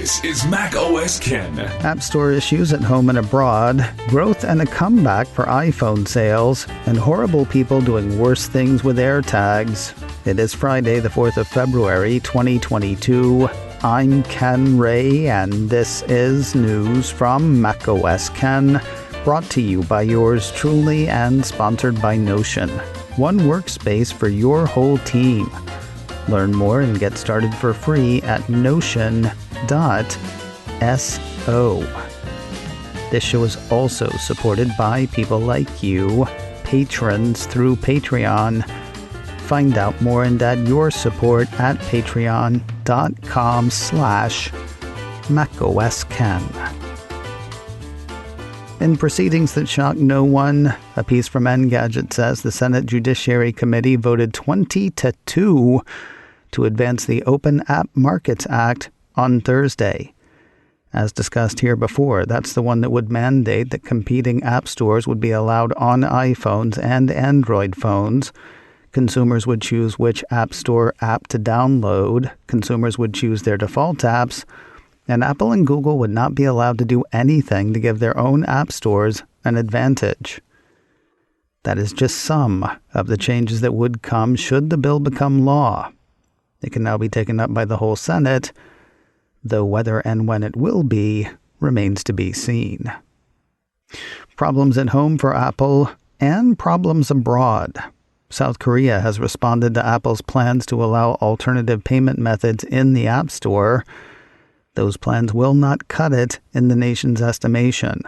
This is Mac OS Ken. App Store issues at home and abroad, growth and a comeback for iPhone sales, and horrible people doing worse things with AirTags. It is Friday, the 4th of February, 2022. I'm Ken Ray, and this is news from Mac OS Ken, brought to you by yours truly and sponsored by Notion. One workspace for your whole team. Learn more and get started for free at notion.so. This show is also supported by people like you, patrons through Patreon. Find out more and add your support at patreon.com/macosken. In proceedings that shock no one, a piece from Engadget says the Senate Judiciary Committee voted 20-2 to advance the Open App Markets Act on Thursday. As discussed here before, that's the one that would mandate that competing app stores would be allowed on iPhones and Android phones. Consumers would choose which App Store app to download. Consumers would choose their default apps. And Apple and Google would not be allowed to do anything to give their own app stores an advantage. That is just some of the changes that would come should the bill become law. It can now be taken up by the whole Senate, though whether and when it will be remains to be seen. Problems at home for Apple and problems abroad. South Korea has responded to Apple's plans to allow alternative payment methods in the App Store. Those plans will not cut it in the nation's estimation.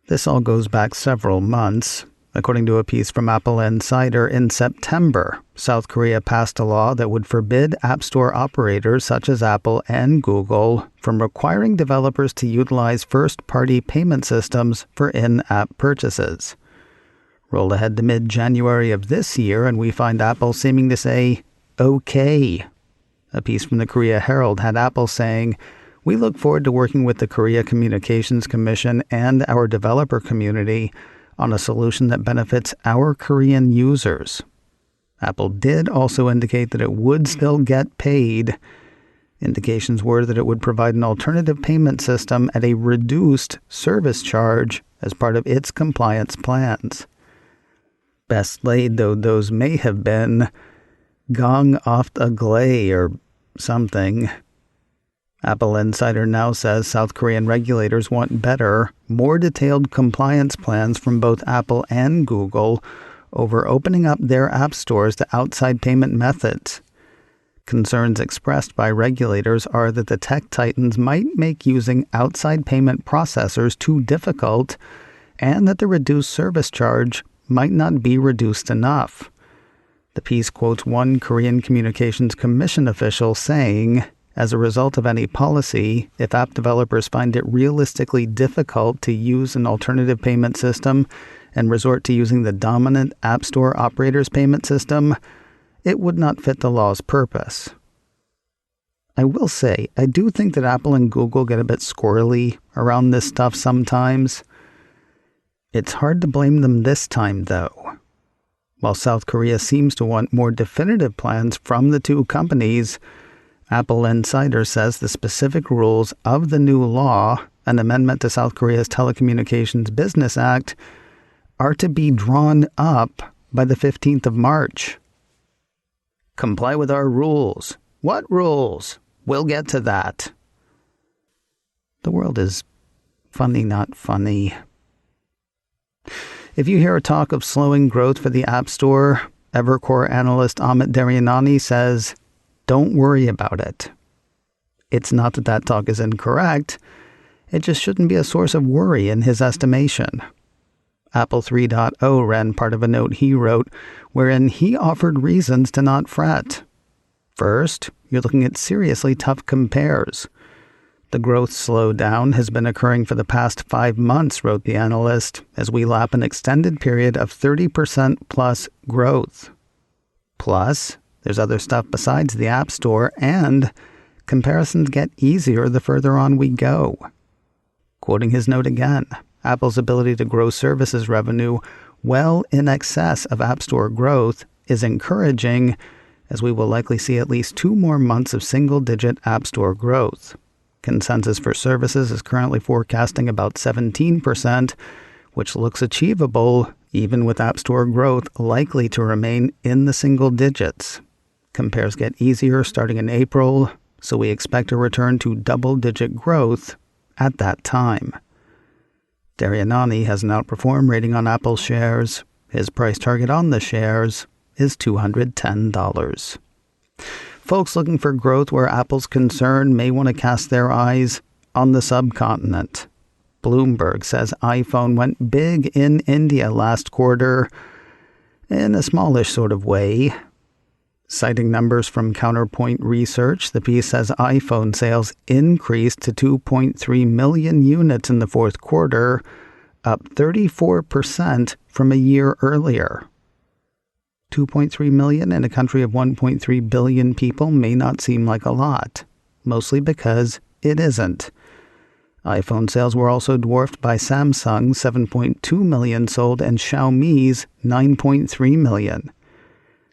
This all goes back several months. According to a piece from Apple Insider, in September, South Korea passed a law that would forbid App Store operators such as Apple and Google from requiring developers to utilize first-party payment systems for in-app purchases. Roll ahead to mid-January of this year, and we find Apple seeming to say, okay. A piece from the Korea Herald had Apple saying, "We look forward to working with the Korea Communications Commission and our developer community on a solution that benefits our Korean users." Apple did also indicate that it would still get paid. Indications were that it would provide an alternative payment system at a reduced service charge as part of its compliance plans. Best laid though those may have been, gong oft a glay or something. Apple Insider now says South Korean regulators want better, more detailed compliance plans from both Apple and Google over opening up their app stores to outside payment methods. Concerns expressed by regulators are that the tech titans might make using outside payment processors too difficult and that the reduced service charge might not be reduced enough. The piece quotes one Korean Communications Commission official saying, "As a result of any policy, if app developers find it realistically difficult to use an alternative payment system and resort to using the dominant App Store operator's payment system, it would not fit the law's purpose." I will say, I do think that Apple and Google get a bit squirrely around this stuff sometimes. It's hard to blame them this time, though. While South Korea seems to want more definitive plans from the two companies, Apple Insider says the specific rules of the new law, an amendment to South Korea's Telecommunications Business Act, are to be drawn up by the 15th of March. Comply with our rules. What rules? We'll get to that. The world is funny, not funny. If you hear a talk of slowing growth for the App Store, Evercore analyst Amit Daryanani says, don't worry about it. It's not that that talk is incorrect. It just shouldn't be a source of worry in his estimation. Apple 3.0 ran part of a note he wrote wherein he offered reasons to not fret. First, you're looking at seriously tough compares. The growth slowdown has been occurring for the past 5 months, wrote the analyst, as we lap an extended period of 30% plus growth. Plus, there's other stuff besides the App Store, and comparisons get easier the further on we go. Quoting his note again, Apple's ability to grow services revenue well in excess of App Store growth is encouraging, as we will likely see at least 2 more months of single-digit App Store growth. Consensus for services is currently forecasting about 17%, which looks achievable, even with App Store growth likely to remain in the single digits. Compares get easier starting in April, so we expect a return to double-digit growth at that time. Darianani has an outperform rating on Apple shares. His price target on the shares is $210. Folks looking for growth where Apple's concerned may want to cast their eyes on the subcontinent. Bloomberg says iPhone went big in India last quarter in a smallish sort of way. Citing numbers from Counterpoint research, the piece says iPhone sales increased to 2.3 million units in the fourth quarter, up 34% from a year earlier. 2.3 million in a country of 1.3 billion people may not seem like a lot, mostly because it isn't. iPhone sales were also dwarfed by Samsung's 7.2 million sold and Xiaomi's 9.3 million.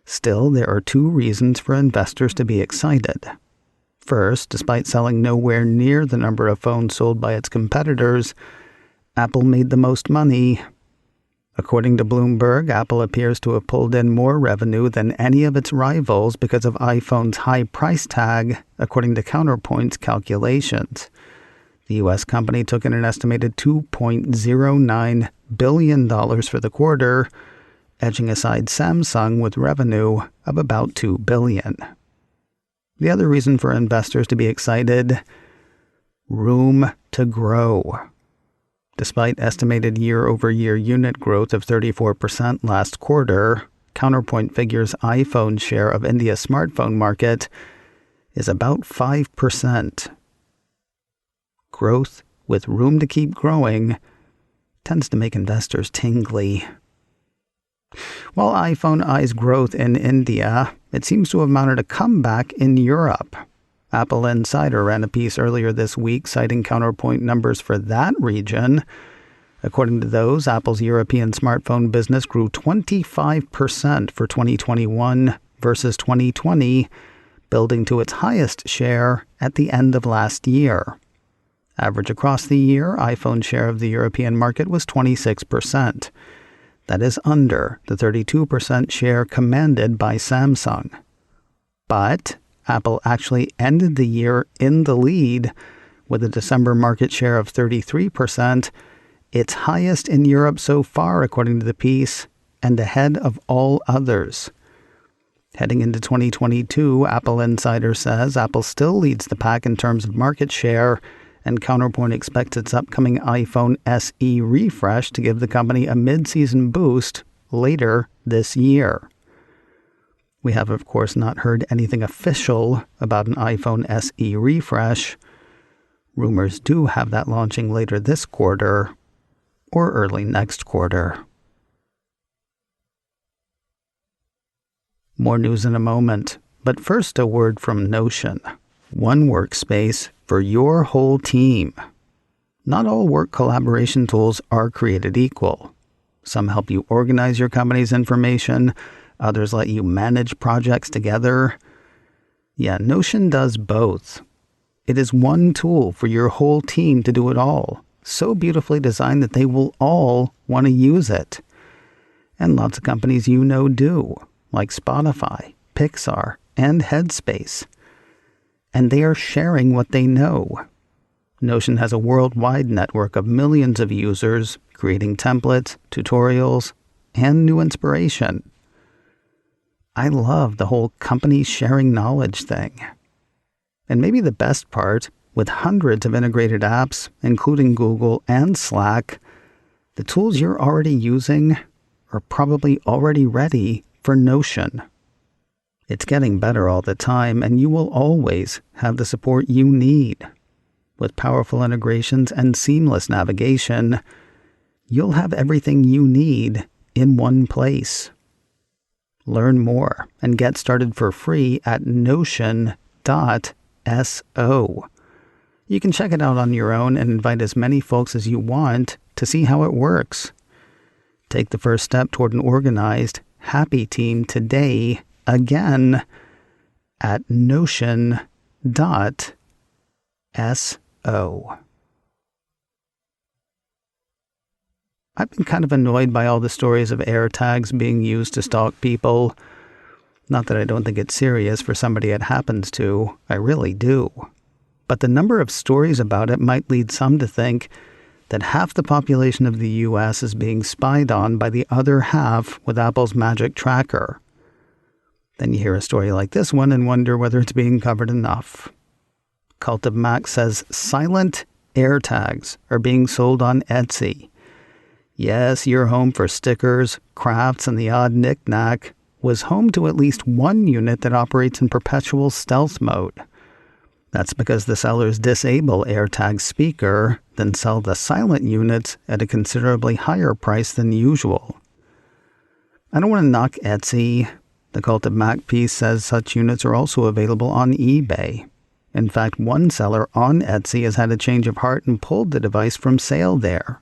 Still, there are two reasons for investors to be excited. First, despite selling nowhere near the number of phones sold by its competitors, Apple made the most money. According to Bloomberg, Apple appears to have pulled in more revenue than any of its rivals because of iPhone's high price tag, according to Counterpoint's calculations. The U.S. company took in an estimated $2.09 billion for the quarter, edging aside Samsung with revenue of about $2 billion. The other reason for investors to be excited: room to grow. Despite estimated year-over-year unit growth of 34% last quarter, Counterpoint figures iPhone's share of India's smartphone market is about 5%. Growth with room to keep growing tends to make investors tingly. While iPhone eyes growth in India, it seems to have mounted a comeback in Europe. Apple Insider ran a piece earlier this week citing Counterpoint numbers for that region. According to those, Apple's European smartphone business grew 25% for 2021 versus 2020, building to its highest share at the end of last year. Average across the year, iPhone's share of the European market was 26%. That is under the 32% share commanded by Samsung. But Apple actually ended the year in the lead with a December market share of 33%, its highest in Europe so far, according to the piece, and ahead of all others. Heading into 2022, Apple Insider says Apple still leads the pack in terms of market share, and Counterpoint expects its upcoming iPhone SE refresh to give the company a mid-season boost later this year. We have, of course, not heard anything official about an iPhone SE refresh. Rumors do have that launching later this quarter or early next quarter. More news in a moment, but first a word from Notion. One workspace for your whole team. Not all work collaboration tools are created equal. Some help you organize your company's information. Others let you manage projects together. Yeah, Notion does both. It is one tool for your whole team to do it all, so beautifully designed that they will all want to use it. And lots of companies you know do, like Spotify, Pixar, and Headspace. And they are sharing what they know. Notion has a worldwide network of millions of users creating templates, tutorials, and new inspiration. I love the whole company sharing knowledge thing. And maybe the best part, with hundreds of integrated apps, including Google and Slack, the tools you're already using are probably already ready for Notion. It's getting better all the time, and you will always have the support you need. With powerful integrations and seamless navigation, you'll have everything you need in one place. Learn more and get started for free at notion.so. You can check it out on your own and invite as many folks as you want to see how it works. Take the first step toward an organized, happy team today, again, at notion.so. I've been kind of annoyed by all the stories of AirTags being used to stalk people. Not that I don't think it's serious for somebody it happens to. I really do. But the number of stories about it might lead some to think that half the population of the U.S. is being spied on by the other half with Apple's magic tracker. Then you hear a story like this one and wonder whether it's being covered enough. Cult of Mac says silent AirTags are being sold on Etsy. Yes, your home for stickers, crafts, and the odd knick-knack was home to at least one unit that operates in perpetual stealth mode. That's because the sellers disable AirTag's speaker, then sell the silent units at a considerably higher price than usual. I don't want to knock Etsy. The Cult of Mac piece says such units are also available on eBay. In fact, one seller on Etsy has had a change of heart and pulled the device from sale there.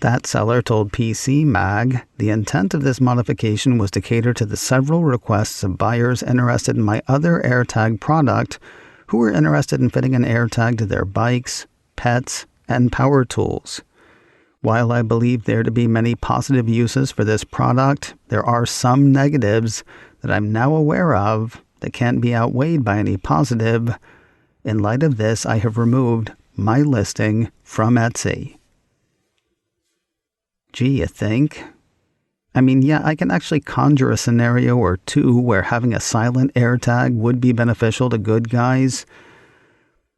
That seller told PC Mag the intent of this modification was to cater to the several requests of buyers interested in my other AirTag product who were interested in fitting an AirTag to their bikes, pets, and power tools. While I believe there to be many positive uses for this product, there are some negatives that I'm now aware of that can't be outweighed by any positive. In light of this, I have removed my listing from Etsy. Gee, you think? I mean, yeah, I can actually conjure a scenario or two where having a silent AirTag would be beneficial to good guys.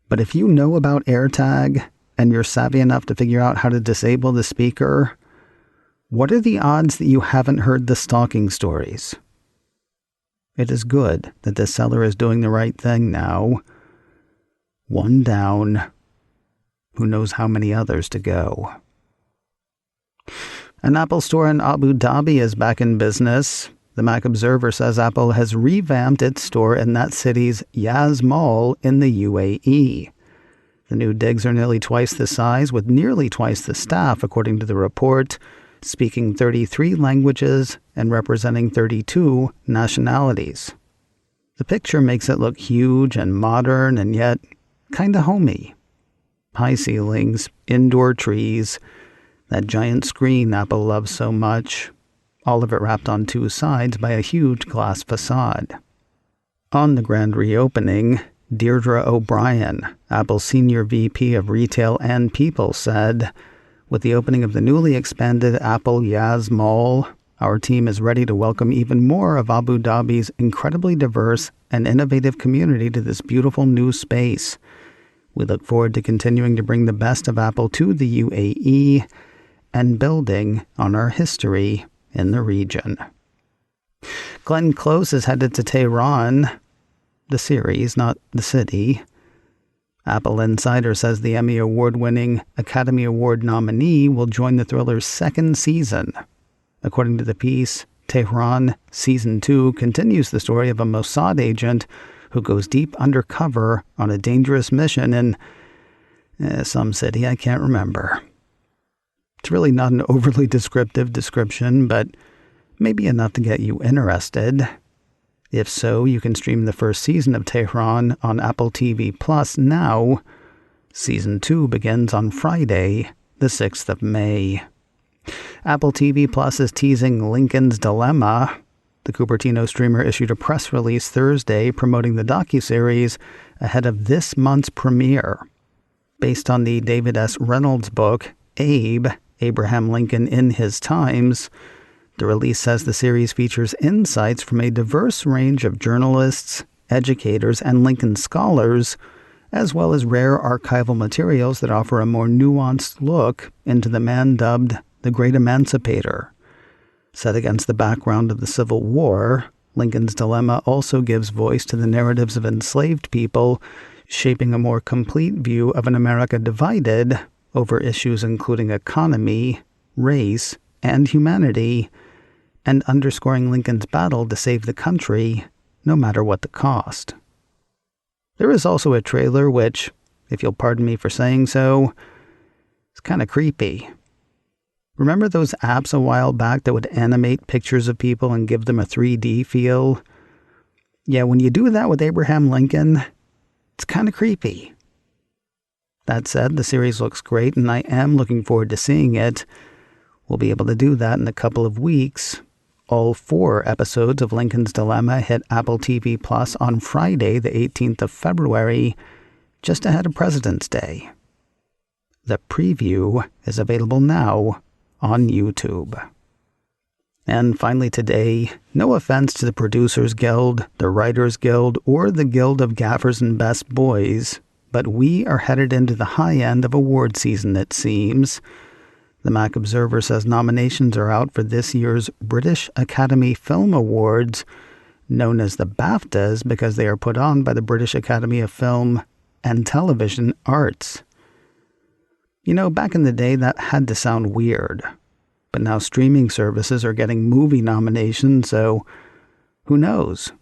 But if you know about AirTag and you're savvy enough to figure out how to disable the speaker, what are the odds that you haven't heard the stalking stories? It is good that this seller is doing the right thing now. One down. Who knows how many others to go? An Apple store in Abu Dhabi is back in business. The Mac Observer says Apple has revamped its store in that city's Yas Mall in the UAE. The new digs are nearly twice the size, with nearly twice the staff, according to the report, speaking 33 languages and representing 32 nationalities. The picture makes it look huge and modern and yet kinda homey. High ceilings, indoor trees, that giant screen Apple loves so much, all of it wrapped on two sides by a huge glass facade. On the grand reopening, Deirdre O'Brien, Apple's Senior VP of Retail and People, said, "With the opening of the newly expanded Apple Yas Mall, our team is ready to welcome even more of Abu Dhabi's incredibly diverse and innovative community to this beautiful new space. We look forward to continuing to bring the best of Apple to the UAE and building on our history in the region." Glenn Close is headed to Tehran, the series, not the city. Apple Insider says the Emmy Award-winning Academy Award nominee will join the thriller's second season. According to the piece, Tehran Season 2 continues the story of a Mossad agent who goes deep undercover on a dangerous mission in some city I can't remember. It's really not an overly descriptive description, but maybe enough to get you interested. If so, you can stream the first season of Tehran on Apple TV Plus now. Season 2 begins on Friday, the 6th of May. Apple TV Plus is teasing Lincoln's Dilemma. The Cupertino streamer issued a press release Thursday promoting the docuseries ahead of this month's premiere. Based on the David S. Reynolds book, Abe, Abraham Lincoln in His Times, the release says the series features insights from a diverse range of journalists, educators, and Lincoln scholars, as well as rare archival materials that offer a more nuanced look into the man dubbed the Great Emancipator. Set against the background of the Civil War, Lincoln's Dilemma also gives voice to the narratives of enslaved people, shaping a more complete view of an America divided over issues including economy, race, and humanity, and underscoring Lincoln's battle to save the country, no matter what the cost. There is also a trailer which, if you'll pardon me for saying so, is kind of creepy. Remember those apps a while back that would animate pictures of people and give them a 3D feel? Yeah, when you do that with Abraham Lincoln, it's kind of creepy. That said, the series looks great, and I am looking forward to seeing it. We'll be able to do that in a couple of weeks. All 4 episodes of Lincoln's Dilemma hit Apple TV Plus on Friday, the 18th of February, just ahead of President's Day. The preview is available now on YouTube. And finally today, no offense to the Producers Guild, the Writers Guild, or the Guild of Gaffers and Best Boys, but we are headed into the high end of award season, it seems. The Mac Observer says nominations are out for this year's British Academy Film Awards, known as the BAFTAs because they are put on by the British Academy of Film and Television Arts. You know, back in the day that had to sound weird, but now streaming services are getting movie nominations, so who knows?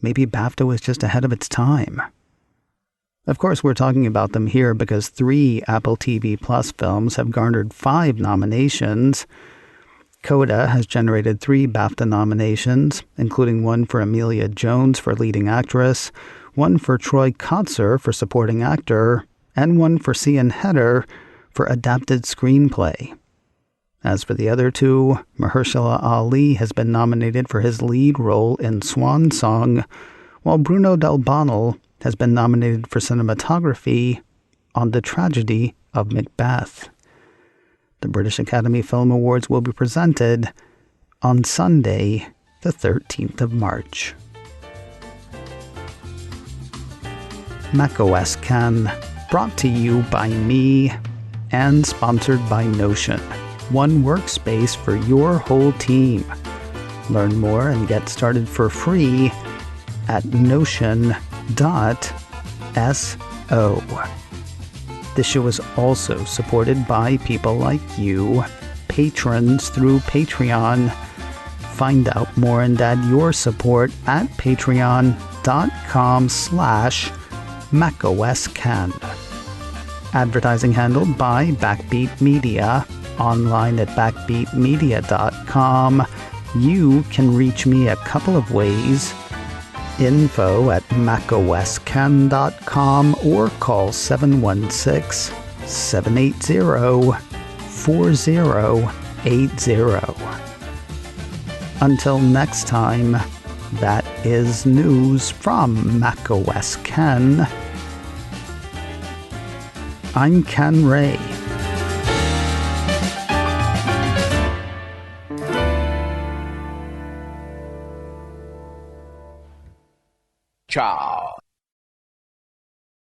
Maybe BAFTA was just ahead of its time. Of course, we're talking about them here because 3 Apple TV Plus films have garnered 5 nominations. Coda has generated 3 BAFTA nominations, including one for Amelia Jones for leading actress, one for Troy Kotsur for supporting actor, and one for Sian Heder for adapted screenplay. As for the other 2, Mahershala Ali has been nominated for his lead role in Swan Song, while Bruno Del Bonnell has been nominated for cinematography on The Tragedy of Macbeth. The British Academy Film Awards will be presented on Sunday, the 13th of March. macOS Can, brought to you by me and sponsored by Notion. One workspace for your whole team. Learn more and get started for free at notion.so. This show is also supported by people like you, patrons through Patreon. Find out more and add your support at patreon.com/macOSCan. Advertising handled by Backbeat Media. Online at backbeatmedia.com. You can reach me a couple of ways. Info at macoscan.com or call 716-780-4080. Until next time, that is news from macOS Ken. I'm Ken Ray. Ciao.